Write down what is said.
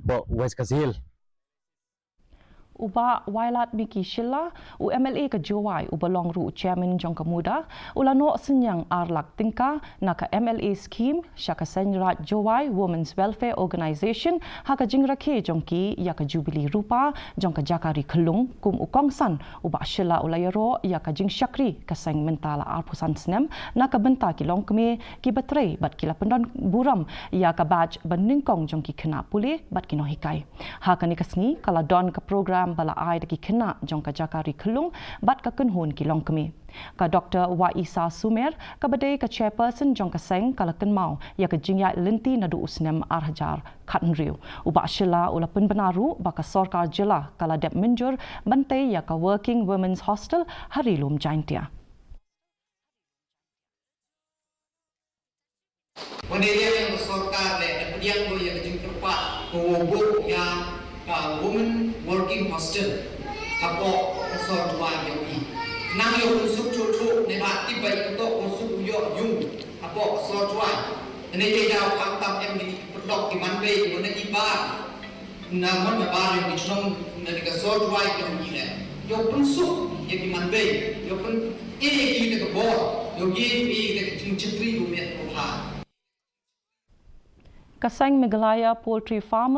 bo West Kazil. Uba Wailadmiki Shylla, u MLA ke Jowai, uba long ru chairman jongka muda, ulano Synñiang arlak Tyngka, naka MLA scheme, syaka Seiñraij Jowai Women's Welfare Organisation, haka jingrake jongki, yaka Jubilee Rupa, jongka Jakari Kelung, kum ukongsan, uba Shylla ulayaro, yaka jing syakri, kaseng mentala arpusan snem, naka benta kilong keme, ki batre, bat kila pendon buram, yaka badge beningkong jongki kena pulih, bat kino hikai. Haka nikasngi, kala don ke program bala ai daki kena jongka Jakari Kelung bat ka kenhun kilong kemi ka Dr. Waisa Sumer ka badai ka chairperson jongka seng kala kenmau ya ka jingyai lenti nadu usnem arhajar khatnriu uba Shylla ula penbenaru baka sorkar jela kala dep menjur bantai ya ka working women's hostel harilum jaintia. Wanita yang sorkar le yang boleh yang jengkepat mengubur yang women working hostel apo sor Jowai yogi nang yo usuk chuchu ne hati bai to usuk yo yung apo sor Jowai ne ye dau kam tam MD produk di manbe yo ne iba nang mon ba re ni chnom ne ka sor Jowai yogi le yo usuk ye di manbe yo pun ki ne ko bo yo gi ne ka chitri lu me ko ha Kaseng Meghalaya poultry farmers